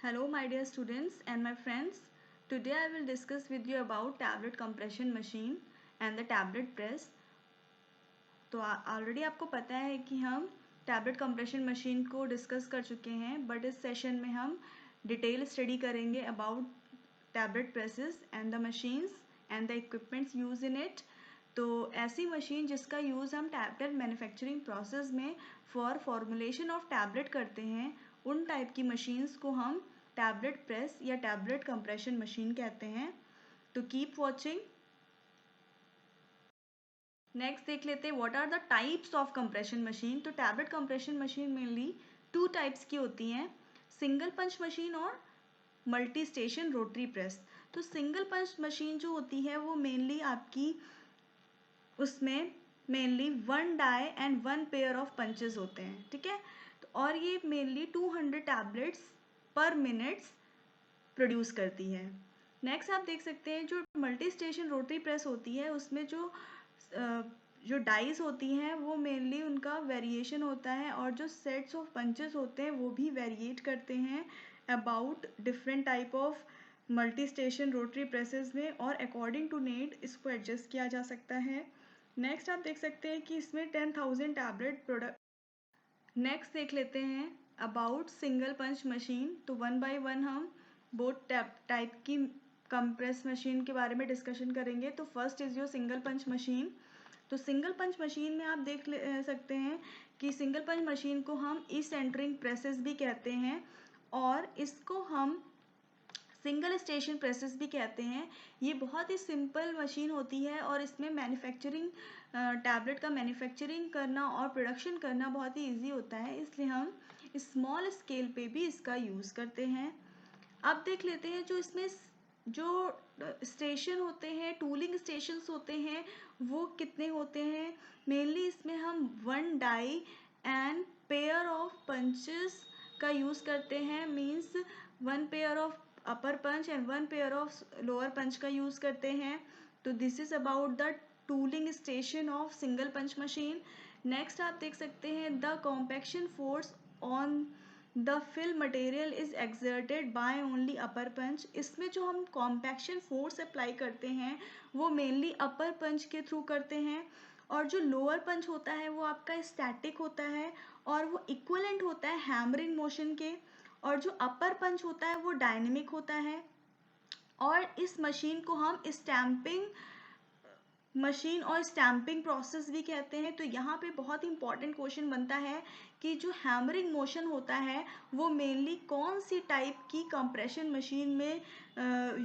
Hello my dear students and my friends. Today I will discuss with you about tablet compression machine and the tablet press. तो already आपको पता है कि हम tablet compression machine को discuss कर चुके हैं, बट इस सेशन में हम डिटेल स्टडी करेंगे about tablet presses and the machines and the equipments use in it. तो ऐसी मशीन जिसका यूज़ हम टैबलेट मैन्युफैक्चरिंग प्रोसेस में फॉर फॉर्मुलेशन ऑफ टैबलेट करते हैं, उन टाइप की मशीन्स को हम टैबलेट प्रेस या टैबलेट कंप्रेशन मशीन कहते हैं। तो कीप वॉचिंग। नेक्स्ट देख लेते हैं what are the types of compression machine. तो tablet compression machine mainly two types की होती हैं, सिंगल पंच मशीन और मल्टी स्टेशन रोटरी प्रेस। तो सिंगल पंच मशीन जो होती है वो मेनली आपकी उसमें mainly one die and one pair of punches होते हैं, ठीक है। तो और ये mainly 200 tablets per minutes produce करती है। नेक्स्ट आप देख सकते हैं जो मल्टी स्टेशन रोटरी प्रेस होती है उसमें जो डाइस होती हैं वो मेनली उनका वेरिएशन होता है और जो सेट्स ऑफ पंचेस होते हैं वो भी वेरिएट करते हैं about different type of multi station rotary presses में, और अकॉर्डिंग टू नीड इसको एडजस्ट किया जा सकता है। नेक्स्ट आप देख सकते हैं कि इसमें 10,000 टैबलेट प्रोडक्ट। नेक्स्ट देख लेते हैं अबाउट सिंगल पंच मशीन। तो वन बाय वन हम बोथ टाइप की कंप्रेस मशीन के बारे में डिस्कशन करेंगे। तो first is your single punch machine. तो सिंगल पंच मशीन में आप देख सकते हैं कि सिंगल पंच मशीन को हम ई सेंटरिंग प्रेसेस भी कहते हैं और इसको हम सिंगल स्टेशन प्रेसेस भी कहते हैं। ये बहुत ही सिंपल मशीन होती है और इसमें मैन्युफैक्चरिंग टैबलेट का मैन्युफैक्चरिंग करना और प्रोडक्शन करना बहुत ही इजी होता है, इसलिए हम स्मॉल स्केल पे भी इसका यूज़ करते हैं। अब देख लेते हैं जो इसमें जो स्टेशन होते हैं, टूलिंग स्टेशंस होते हैं, वो कितने होते हैं। मेनली इसमें हम one die and pair of punches का यूज़ करते हैं, means one pair of upper punch and one pair of lower punch का यूज़ करते हैं। तो this is about the tooling station of single punch machine. Next आप देख सकते हैं the compaction force on the fill material is exerted by only upper punch. इसमें जो हम कॉम्पैक्शन फोर्स अप्लाई करते हैं वो मेनली अपर पंच के थ्रू करते हैं, और जो लोअर पंच होता है वो आपका स्टैटिक होता है और वो इक्वलेंट होता है हैमरिंग मोशन के, और जो अपर पंच होता है वो डायनेमिक होता है। और इस मशीन को हम स्टैंपिंग मशीन और स्टैंपिंग प्रोसेस भी कहते हैं। तो यहाँ पे बहुत इंपॉर्टेंट क्वेश्चन बनता है कि जो हैमरिंग मोशन होता है वो मेनली कौन सी टाइप की कंप्रेशन मशीन में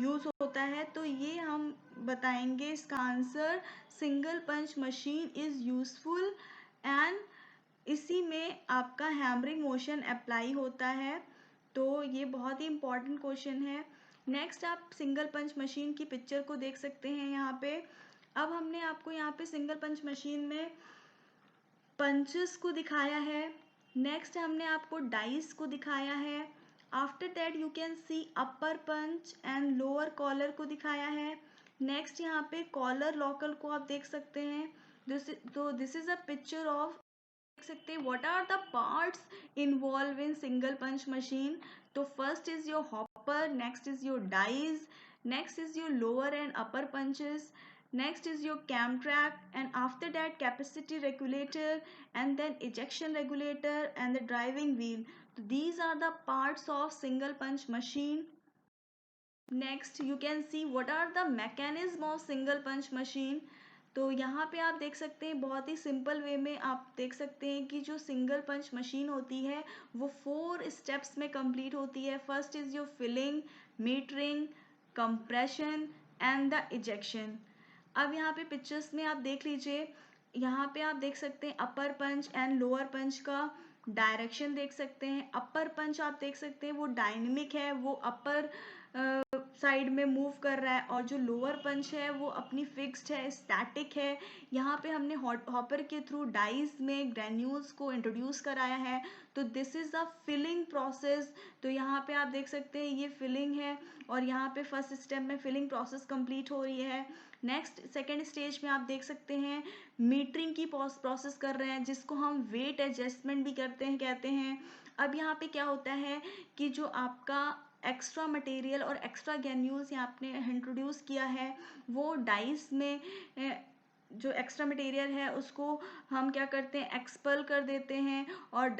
यूज़ होता है। तो ये हम बताएंगे इसका answer, single punch machine is useful and इसी में आपका हैमरिंग मोशन अप्लाई होता है। तो ये बहुत ही इंपॉर्टेंट क्वेश्चन है। नेक्स्ट आप सिंगल पंच मशीन की पिक्चर को देख सकते हैं यहाँ पे। अब हमने आपको यहाँ पे सिंगल पंच मशीन में पंचेस को दिखाया है, नेक्स्ट हमने आपको डाइस को दिखाया है, after that you can see upper punch and lower collar को दिखाया है। नेक्स्ट यहाँ पे कॉलर लॉकर को आप देख सकते हैं। This is a picture of, देख सकते हैं what are the parts involve in single punch machine. तो first is your hopper, next is your dies, next is your lower and upper punches, next is your cam track, and after that capacity regulator, and then ejection regulator and the driving wheel. So these are the parts of single punch machine. Next you can see what are the mechanism of single punch machine. तो यहाँ पे आप देख सकते हैं बहुत ही simple way में आप देख सकते हैं कि जो सिंगल पंच मशीन होती है वो 4 स्टेप्स में कंप्लीट होती है। First is your filling, metering, compression and the ejection. अब यहाँ पे पिक्चर्स में आप देख लीजिए, यहाँ पे आप देख सकते हैं अपर पंच एंड लोअर पंच का डायरेक्शन देख सकते हैं। अपर पंच आप देख सकते हैं वो डायनेमिक है, वो अपर साइड में मूव कर रहा है, और जो लोअर पंच है वो अपनी फिक्स्ड है, स्टैटिक है। यहाँ पे हमने हॉपर के थ्रू डाइज में ग्रैन्यूल्स को इंट्रोड्यूस कराया है। तो this is the filling process. तो यहाँ पे आप देख सकते हैं ये फिलिंग है और यहाँ पे फर्स्ट स्टेप में फिलिंग प्रोसेस कंप्लीट हो रही है। नेक्स्ट सेकेंड स्टेज में आप देख सकते हैं मीटरिंग की प्रोसेस कर रहे हैं, जिसको हम वेट एडजस्टमेंट भी कहते हैं। अब यहाँ पे क्या होता है कि जो आपका एक्स्ट्रा मटेरियल और एक्स्ट्रा ग्रेन्यूल्स यहाँ आपने इंट्रोड्यूस किया है, वो डाइस में जो एक्स्ट्रा मटेरियल है उसको हम क्या करते हैं, एक्सपेल कर देते हैं। और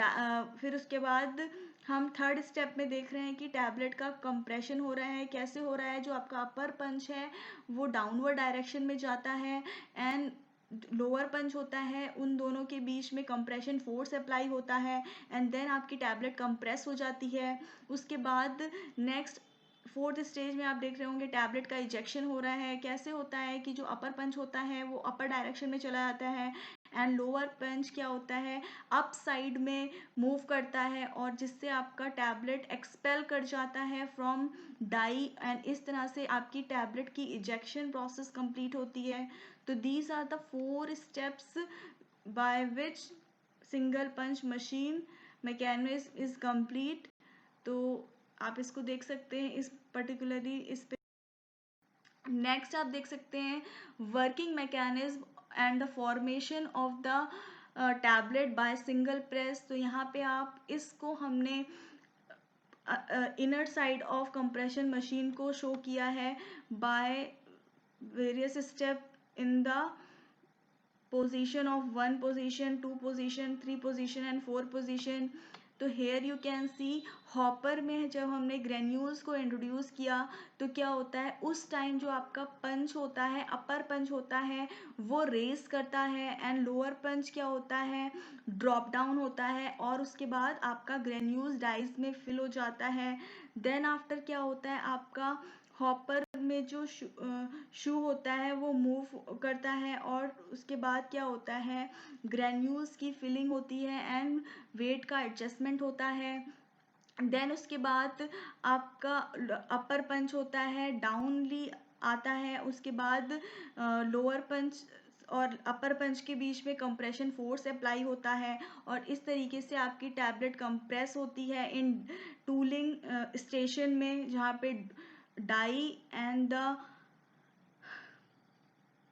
फिर उसके बाद हम थर्ड स्टेप में देख रहे हैं कि टैबलेट का कंप्रेशन हो रहा है। कैसे हो रहा है, जो आपका अपर पंच है वो डाउनवर्ड डायरेक्शन में जाता है एंड लोअर पंच होता है, उन दोनों के बीच में कंप्रेशन फोर्स अप्लाई होता है एंड देन आपकी टैबलेट कंप्रेस हो जाती है। उसके बाद नेक्स्ट फोर्थ स्टेज में आप देख रहे होंगे टैबलेट का इजेक्शन हो रहा है। कैसे होता है कि जो अपर पंच होता है वो अपर डायरेक्शन में चला जाता है एंड लोअर पंच क्या होता है, अप साइड में मूव करता है और जिससे आपका टैबलेट एक्सपेल कर जाता है फ्रॉम डाई एंड इस तरह से आपकी टैबलेट की इजेक्शन प्रोसेस कंप्लीट होती है। तो these are the 4 steps by which single punch machine mechanism is complete. तो आप इसको देख सकते हैं इस पर्टिकुलरली इस पे। नेक्स्ट आप देख सकते हैं working mechanism and the formation of the tablet by single press. तो यहाँ पे आप इसको हमने inner side of compression machine को शो किया है by various step in the position of 1 position, 2 position, 3 position and 4 position। तो here you can see hopper में जब हमने ग्रेन्यूल्स को इंट्रोड्यूस किया तो क्या होता है, उस टाइम जो आपका पंच होता है, अपर पंच होता है वो रेस करता है एंड लोअर पंच क्या होता है, ड्रॉप डाउन होता है और उसके बाद आपका ग्रेन्यूल्स डाइस में फिल हो जाता है। देन आफ्टर क्या होता है, आपका हॉपर में जो शू होता है वो मूव करता है और उसके बाद क्या होता है, ग्रेन्यूल्स की फिलिंग होती है एंड वेट का एडजस्टमेंट होता है। देन उसके बाद आपका अपर पंच होता है, डाउनली आता है, उसके बाद लोअर पंच और अपर पंच के बीच में कंप्रेशन फोर्स अप्लाई होता है और इस तरीके से आपकी टैबलेट कंप्रेस होती है इन टूलिंग स्टेशन में, जहाँ पे die and the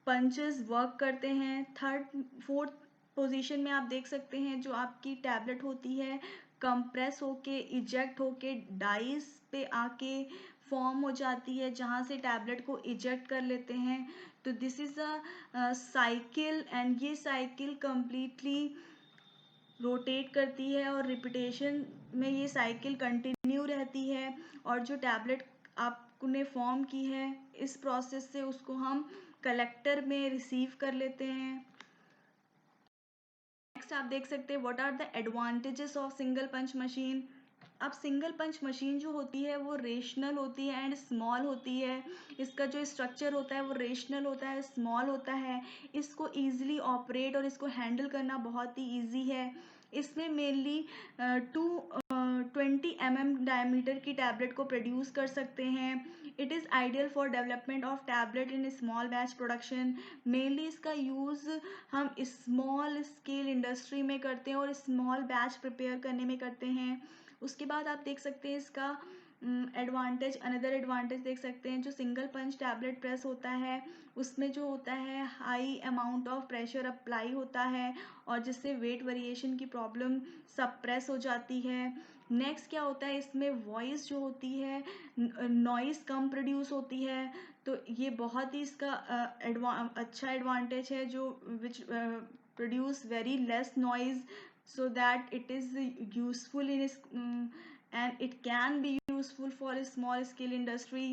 punches work करते हैं। थर्ड फोर्थ पोजीशन में आप देख सकते हैं जो आपकी टैबलेट होती है कंप्रेस होके इजेक्ट होके डाइस पे आके फॉर्म हो जाती है, जहाँ से टैबलेट को इजेक्ट कर लेते हैं। तो this is a cycle and ये साइकिल कंप्लीटली रोटेट करती है और रिपीटेशन में ये साइकिल कंटिन्यू रहती है और जो टैबलेट आपने फॉर्म की है इस प्रोसेस से उसको हम कलेक्टर में रिसीव कर लेते हैं। नेक्स्ट आप देख सकते हैं what are the advantages of single punch machine. अब सिंगल पंच मशीन जो होती है वो रेशनल होती है एंड स्मॉल होती है। इसका जो स्ट्रक्चर होता है वो रेशनल होता है, स्मॉल होता है। इसको ईजिली ऑपरेट और इसको हैंडल करना बहुत ही ईजी है। इसमें मेनली 220 mm डायमीटर की टैबलेट को प्रोड्यूस कर सकते हैं। It is ideal for development of tablet in small batch production. Mainly इसका यूज़ हम स्मॉल स्केल इंडस्ट्री में करते हैं और स्मॉल बैच प्रिपेयर करने में करते हैं। उसके बाद आप देख सकते हैं इसका एडवांटेज, अनदर एडवांटेज देख सकते हैं, जो सिंगल पंच टैबलेट प्रेस होता है उसमें जो होता है high amount of pressure apply होता है और जिससे वेट वेरिएशन की प्रॉब्लम सप्रेस हो जाती है। नेक्स्ट क्या होता है, इसमें वॉइस जो होती है, नॉइस कम प्रोड्यूस होती है। तो ये बहुत ही इसका अच्छा एडवांटेज है जो which produce very less noise so that it is useful in and it can be useful for a small scale industry।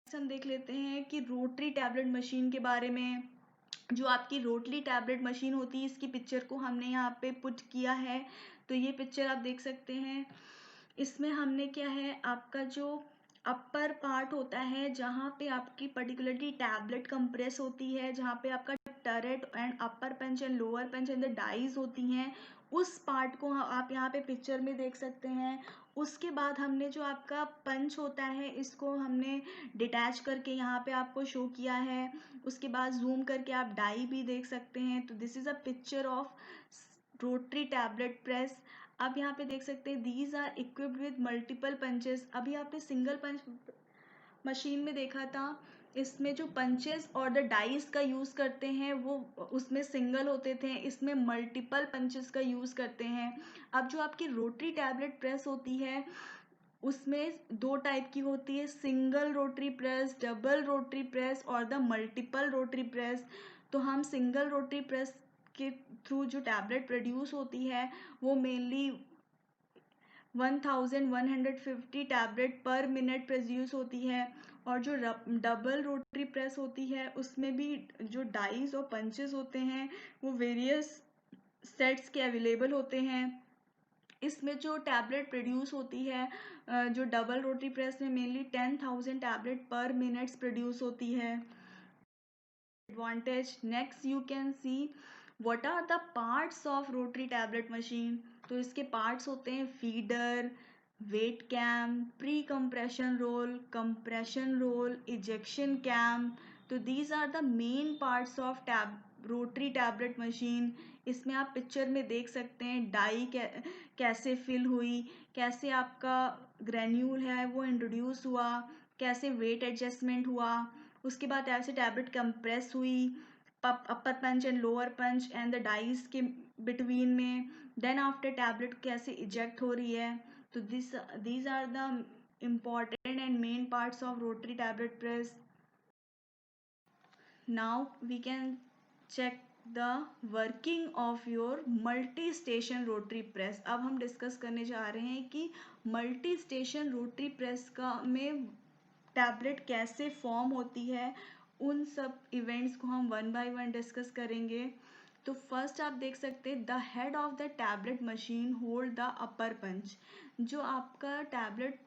हम देख लेते हैं कि रोटरी टैबलेट मशीन के बारे में। जो आपकी रोटरी टैबलेट मशीन होती है इसकी पिक्चर को हमने यहाँ पे पुट किया है। तो ये पिक्चर आप देख सकते हैं, इसमें हमने क्या है, आपका जो अपर पार्ट होता है जहाँ पे आपकी पर्टिकुलरली टैबलेट कंप्रेस होती है, जहाँ पे आपका turret and upper punch and lower punch and the dies होती हैं, उस पार्ट को आप यहाँ पे पिक्चर में देख सकते हैं। उसके बाद हमने जो आपका पंच होता है इसको हमने डिटैच करके यहाँ पे आपको शो किया है। उसके बाद जूम करके आप डाई भी देख सकते हैं। तो this is a picture of rotary tablet press. अब यहाँ पे देख सकते हैं these are equipped with multiple punches. अभी आपने सिंगल पंच मशीन में देखा था, इसमें जो पंचेस और द डाइस का यूज़ करते हैं वो उसमें सिंगल होते थे, इसमें मल्टीपल पंचेस का यूज़ करते हैं। अब जो आपकी रोटरी टैबलेट प्रेस होती है उसमें दो टाइप की होती है, single rotary press, double rotary press और द मल्टीपल रोटरी प्रेस। तो हम सिंगल रोटरी प्रेस के थ्रू जो टैबलेट प्रोड्यूस होती है वो मेनली 1150 टैबलेट पर मिनट प्रोड्यूस होती है। और जो डबल रोटरी प्रेस होती है उसमें भी जो डाइज और पंचेस होते हैं वो वेरियस सेट्स के अवेलेबल होते हैं। इसमें जो टैबलेट प्रोड्यूस होती है जो डबल रोटरी प्रेस में mainly 10,000 tablet per minutes produce होती है। Advantage, next you can see what are the parts of rotary tablet machine. तो इसके पार्ट्स होते हैं feeder, weight cam, pre compression roll, compression roll, ejection cam. तो these are the main parts of rotary tablet machine. इसमें आप picture में देख सकते हैं डाई कैसे फिल हुई, कैसे आपका ग्रेन्यूल है वो इंट्रोड्यूस हुआ, कैसे वेट एडजस्टमेंट हुआ, उसके बाद ऐसे टैबलेट कंप्रेस हुई upper punch and lower punch and the dies के बिटवीन में, देन आफ्टर टैबलेट कैसे इजेक्ट हो रही है। तो these are the important and main parts of rotary tablet press. Now we can check the working of your multi station rotary press. अब हम discuss करने जा रहे हैं कि मल्टी स्टेशन रोटरी प्रेस का में टैबलेट कैसे फॉर्म होती है। उन सब इवेंट्स को हम वन बाय वन डिस्कस करेंगे। तो फर्स्ट आप देख सकते हैं the head of the tablet machine hold the upper punch. जो आपका टैबलेट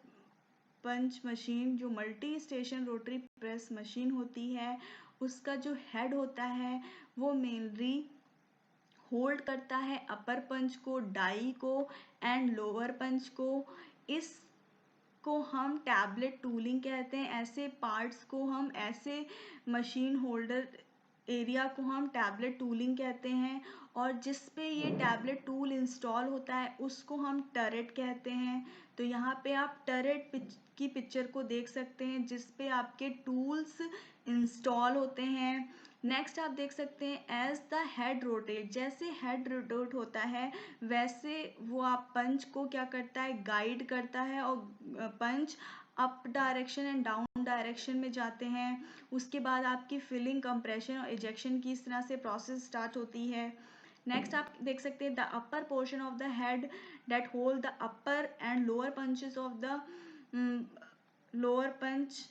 पंच मशीन जो multi station rotary press machine होती है उसका जो हेड होता है वो मेनली होल्ड करता है अपर पंच को, डाई को एंड लोअर पंच को। इस को हम टैबलेट टूलिंग कहते हैं। ऐसे पार्ट्स को हम, ऐसे मशीन होल्डर एरिया को हम टैबलेट टूलिंग कहते हैं। और जिस पे ये टैबलेट टूल इंस्टॉल होता है उसको हम टरेट कहते हैं। तो यहाँ पे आप टरेट की पिक्चर को देख सकते हैं जिस पे आपके टूल्स इंस्टॉल होते हैं। नेक्स्ट आप देख सकते हैं एज द हेड रोटेट, जैसे हेड रोटेट होता है वैसे वो आप पंच को क्या करता है, गाइड करता है और punch up direction and down direction में जाते हैं। उसके बाद आपकी फिलिंग, कंप्रेशन और इजेक्शन की इस तरह से प्रोसेस स्टार्ट होती है। नेक्स्ट आप देख सकते हैं the upper portion of the head that hold the upper and lower punches of the lower punch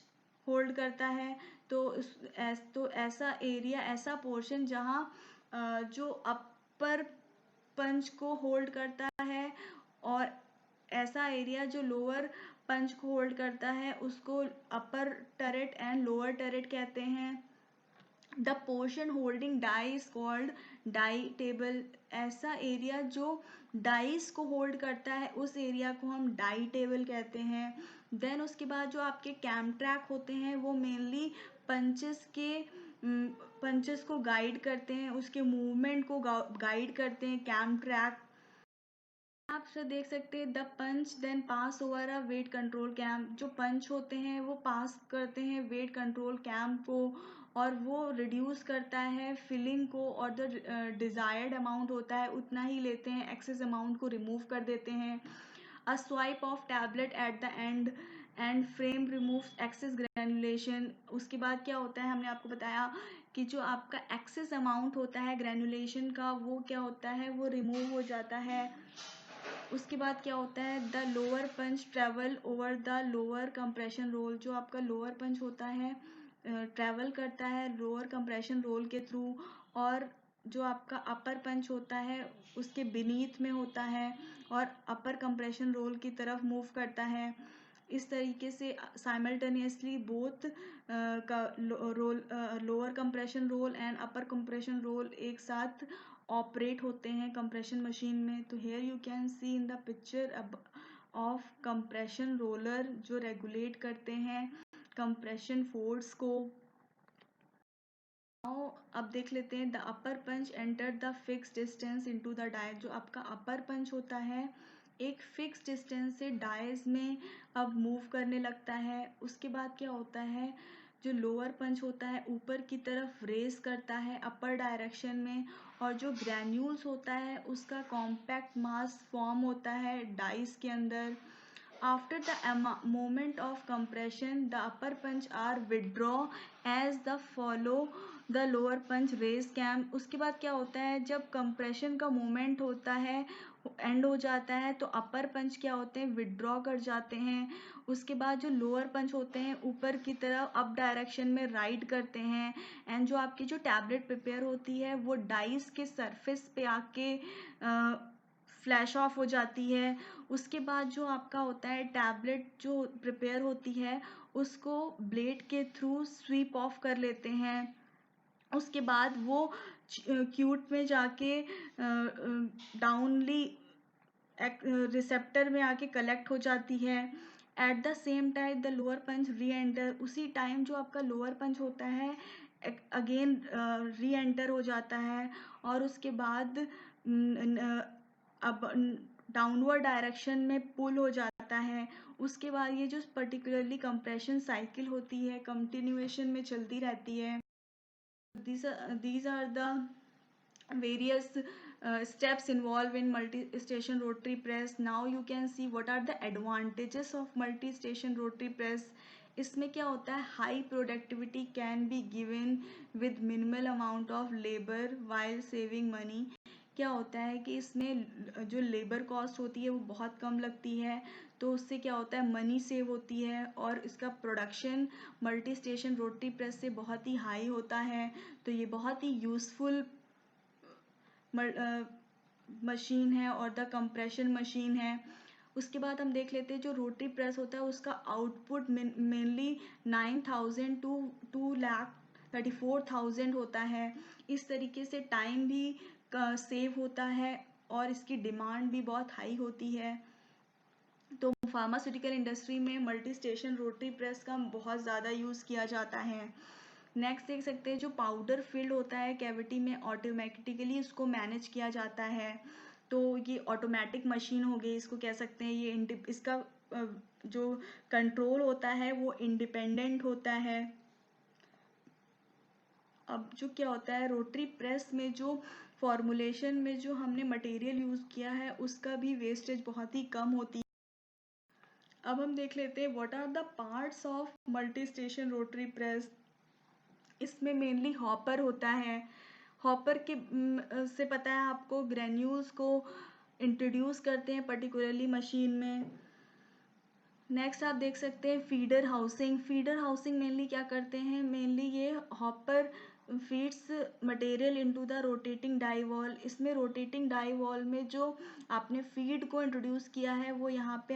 hold करता है। तो ऐसा एरिया, ऐसा पोर्शन जहाँ जो अपर पंच को होल्ड करता है और ऐसा एरिया जो लोअर पंच को होल्ड करता है उसको upper turret and lower turret कहते हैं। The portion holding die is called die table. ऐसा एरिया जो डाइस को होल्ड करता है उस एरिया को हम डाई टेबल कहते हैं। देन उसके बाद जो आपके कैम ट्रैक होते हैं वो मेनली पंचेस को गाइड करते हैं, उसके मूवमेंट को गाइड करते हैं कैम ट्रैक। आप से देख सकते हैं the punch then pass over a weight control cam. जो पंच होते हैं वो पास करते हैं वेट कंट्रोल कैम्प को और वो रिड्यूस करता है फिलिंग को और जो डिज़ायर्ड अमाउंट होता है उतना ही लेते हैं, एक्सेस अमाउंट को रिमूव कर देते हैं। A swipe of tablet at the end frame removes excess granulation. उसके बाद क्या होता है, हमने आपको बताया कि जो आपका एक्सेस अमाउंट होता है ग्रैनुलेशन का वो क्या होता है, वो रिमूव हो जाता है। उसके बाद क्या होता है the lower punch travel over the lower compression roll. जो आपका लोअर पंच होता है ट्रेवल करता है लोअर कंप्रेशन रोल के थ्रू और जो आपका अपर पंच होता है उसके बीनीथ में होता है और अपर कंप्रेशन रोल की तरफ मूव करता है। इस तरीके से साइमल्टेनियसली बोथ का roll, lower compression roll and upper compression roll एक साथ ऑपरेट होते हैं कंप्रेशन मशीन में। तो here you can see in the picture of compression roller जो रेगुलेट करते हैं कंप्रेशन फोर्स को। अब देख लेते हैं the upper punch enter the fix distance into the die. जो आपका अपर पंच होता है एक फिक्स डिस्टेंस से डाइज में अब मूव करने लगता है। उसके बाद क्या होता है जो लोअर पंच होता है ऊपर की तरफ रेस करता है अपर डायरेक्शन में और जो ग्रैन्यूल्स होता है उसका कॉम्पैक्ट मास फॉर्म होता है डाइस के अंदर। After the moment of compression, the upper punch are withdraw as the follow the lower punch raise cam. उसके बाद क्या होता है, जब compression का moment होता है, एंड हो जाता है, तो अपर पंच क्या होते हैं, विदड्रॉ कर जाते हैं. उसके बाद जो लोअर पंच होते हैं ऊपर की तरफ अप डायरेक्शन में राइड करते हैं. एंड जो आपकी जो टैबलेट प्रिपेयर होती है वो डाइस के सरफेस पे आके फ्लैश ऑफ हो जाती है. उसके बाद जो आपका होता है टैबलेट जो प्रिपेयर होती है उसको ब्लेड के थ्रू स्वीप ऑफ कर लेते हैं. उसके बाद वो क्यूट में जाके डाउनली रिसेप्टर में आके कलेक्ट हो जाती है. At the same time the lower punch reenter. उसी टाइम जो आपका लोअर पंच होता है अगेन री एंटर हो जाता है और उसके बाद अब डाउनवर्ड डायरेक्शन में पुल हो जाता है. उसके बाद ये जो पर्टिकुलरली कंप्रेशन साइकिल होती है कंटिन्यूएशन में चलती रहती है. These are the various steps involved in multi-station rotary press. Now you can see what are the advantages of multi-station rotary press. इसमें क्या होता है, high productivity can be given with minimal amount of labour while saving money. क्या होता है कि इसमें जो लेबर कॉस्ट होती है वो बहुत कम लगती है, तो उससे क्या होता है मनी सेव होती है और इसका production multi station rotary press से बहुत ही हाई होता है. तो ये बहुत ही यूज़फुल मशीन है और द कंप्रेशन मशीन है. उसके बाद हम देख लेते हैं जो रोटरी प्रेस होता है उसका आउटपुट मेनली 9,000 टू 2,34,000 होता है. इस तरीके से टाइम भी सेव होता है और इसकी डिमांड भी बहुत हाई होती है. तो फार्मास्यूटिकल इंडस्ट्री में मल्टी स्टेशन रोटरी प्रेस का बहुत ज़्यादा यूज़ किया जाता है. नेक्स्ट देख सकते हैं जो पाउडर फिल्ड होता है कैविटी में ऑटोमेटिकली इसको मैनेज किया जाता है. तो ये ऑटोमेटिक मशीन हो गई, इसको कह सकते हैं. ये इसका जो कंट्रोल होता है वो इंडिपेंडेंट होता है. अब जो क्या होता है रोटरी प्रेस में जो फॉर्मुलेशन में जो हमने मटेरियल यूज़ किया है उसका भी वेस्टेज बहुत ही कम होती है. अब हम देख लेते हैं what are the parts of multi station rotary press. इसमें मेनली हॉपर होता है. हॉपर के से पता है आपको ग्रेन्यूल्स को इंट्रोड्यूस करते हैं पर्टिकुलरली मशीन में. नेक्स्ट आप देख सकते हैं feeder housing. Feeder housing mainly क्या करते हैं, मेनली ये hopper feeds material into the rotating die wall. इसमें रोटेटिंग डाई वॉल में जो आपने फीड को इंट्रोड्यूस किया है वो यहाँ पे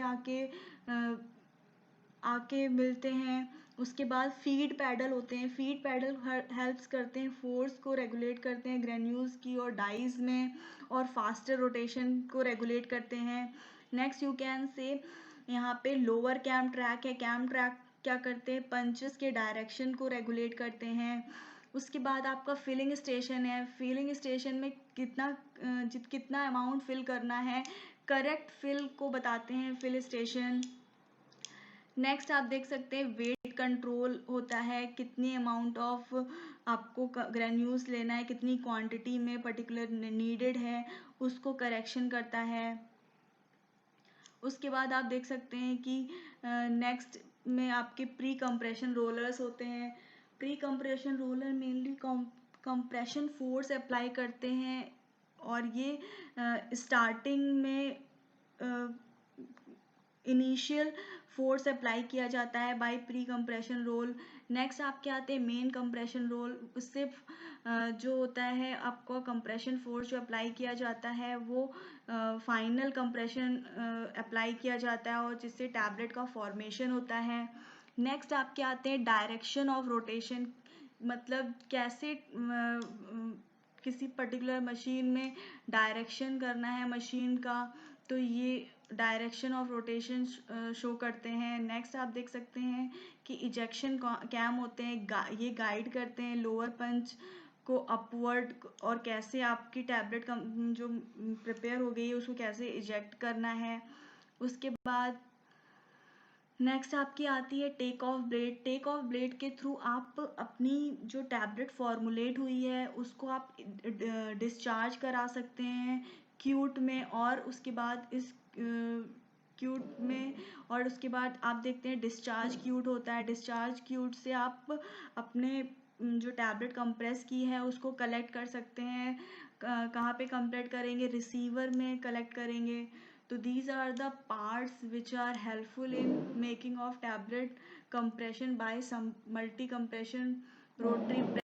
आके मिलते हैं. उसके बाद फीड पैडल होते हैं. फीड पैडल हेल्प्स करते हैं, फोर्स को रेगुलेट करते हैं ग्रेन्यूल्स की और डाइज में और फास्टर रोटेशन को रेगुलेट करते हैं. नेक्स्ट यू कैन से यहाँ पे लोअर कैम ट्रैक है. कैम ट्रैक क्या करते हैं, पंचेस के डायरेक्शन को रेगुलेट करते हैं. उसके बाद आपका फिलिंग स्टेशन है. फिलिंग स्टेशन में कितना अमाउंट फिल करना है, करेक्ट फिल को बताते हैं फिल स्टेशन. नेक्स्ट आप देख सकते हैं वेट कंट्रोल होता है, कितनी अमाउंट ऑफ आपको ग्रेन्यूल्स लेना है, कितनी क्वांटिटी में पर्टिकुलर नीडेड है उसको करेक्शन करता है. उसके बाद आप देख सकते हैं कि नेक्स्ट में आपके प्री कंप्रेशन रोलर्स होते हैं. Pre compression roller mainly compression force apply करते हैं और ये स्टार्टिंग में इनिशियल फोर्स अप्लाई किया जाता है by pre compression roll. Next आपके आते हैं मेन कंप्रेशन रोल. उससे जो होता है आपको कंप्रेशन फोर्स जो अप्लाई किया जाता है वो फाइनल कंप्रेशन अप्लाई किया जाता है और जिससे टैबलेट का फॉर्मेशन होता है. नेक्स्ट आपके आते हैं डायरेक्शन ऑफ रोटेशन. मतलब कैसे किसी पर्टिकुलर मशीन में डायरेक्शन करना है मशीन का, तो ये डायरेक्शन ऑफ रोटेशन शो करते हैं. नेक्स्ट आप देख सकते हैं कि इजेक्शन कैम होते हैं. ये गाइड करते हैं लोअर पंच को अपवर्ड और कैसे आपकी टैबलेट का जो प्रिपेयर हो गई है उसको कैसे इजेक्ट करना है. उसके बाद नेक्स्ट आपकी आती है take off blade. Take off blade के थ्रू आप अपनी जो टैबलेट फॉर्मुलेट हुई है उसको आप डिस्चार्ज करा सकते हैं क्यूट में. और उसके बाद इस क्यूट में, और उसके बाद आप देखते हैं डिस्चार्ज क्यूट होता है। डिस्चार्ज क्यूट से आप अपने जो टैबलेट कंप्रेस की है उसको कलेक्ट कर सकते हैं। कहाँ पे कंप्रेस करेंगे, रिसीवर में कलेक्ट करेंगे। तो these are the parts which are helpful in making of tablet compression by some multi compression rotary press.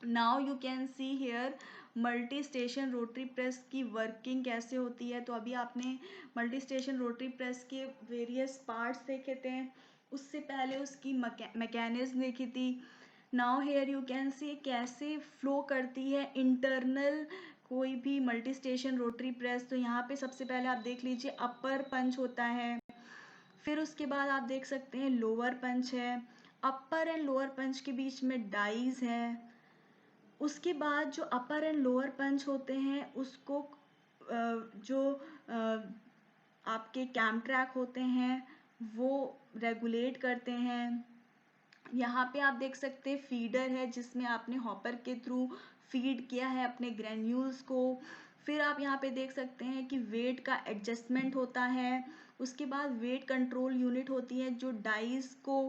Now you can see here multi station rotary press की वर्किंग कैसे होती है। तो अभी आपने मल्टी स्टेशन रोटरी प्रेस के various parts देखे थे, उससे पहले उसकी मैकेनिज्म देखी थी। Now here you can see कैसे फ्लो करती है इंटरनल कोई भी मल्टी स्टेशन रोटरी प्रेस। तो यहाँ पे सबसे पहले आप देख लीजिए अपर पंच होता है, फिर उसके बाद आप देख सकते हैं लोअर पंच है, अपर एंड लोअर पंच के बीच में डाइज है। उसके बाद जो अपर एंड लोअर पंच होते हैं उसको जो आपके कैम ट्रैक होते हैं वो रेगुलेट करते हैं। यहाँ पे आप देख सकते हैं फीडर है जिसमें आपने हॉपर के थ्रू फीड किया है अपने ग्रेन्यूल्स को। फिर आप यहाँ पे देख सकते हैं कि वेट का एडजस्टमेंट होता है। उसके बाद वेट कंट्रोल यूनिट होती है जो डाइस को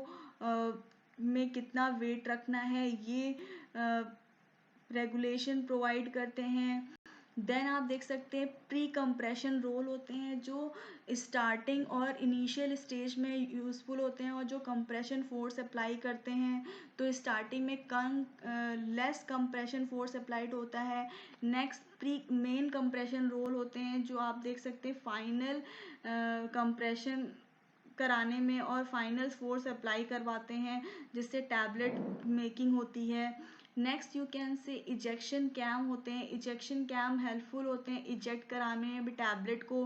में कितना वेट रखना है ये रेगुलेशन प्रोवाइड करते हैं। देन आप देख सकते हैं प्री कंप्रेशन रोल होते हैं जो स्टार्टिंग और इनिशियल स्टेज में यूज़फुल होते हैं और जो कंप्रेशन फोर्स अप्लाई करते हैं। तो स्टार्टिंग में कम लेस कंप्रेशन फोर्स अप्लाइड होता है। Next pre main compression roll होते हैं जो आप देख सकते हैं फाइनल कंप्रेशन कराने में और फाइनल फोर्स अप्लाई करवाते हैं जिससे टैबलेट मेकिंग होती है। Next you can see ejection cam होते हैं। इजेक्शन कैम हेल्पफुल होते हैं इजेक्ट कराने में भी टैबलेट को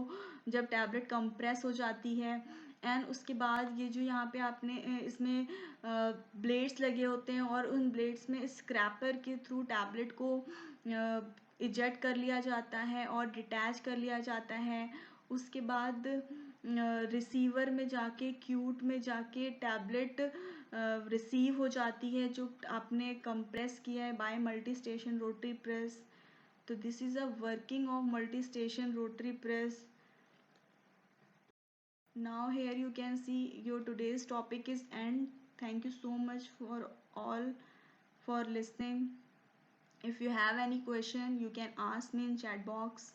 जब टैबलेट कंप्रेस हो जाती है। एंड उसके बाद ये जो यहाँ पे आपने इसमें ब्लेड्स लगे होते हैं और उन ब्लेड्स में स्क्रैपर के थ्रू टैबलेट को इजेक्ट कर लिया जाता है और डिटैच कर लिया जाता है। उसके बाद रिसीवर में जाके क्यूट में जाके टैबलेट रिसीव हो जाती है जो आपने कंप्रेस किया है by multi station rotary press. तो this is a working of multi station rotary press. Now here you can see your today's topic is end. Thank you so much for all for listening. If you have any question you can ask me in chat box.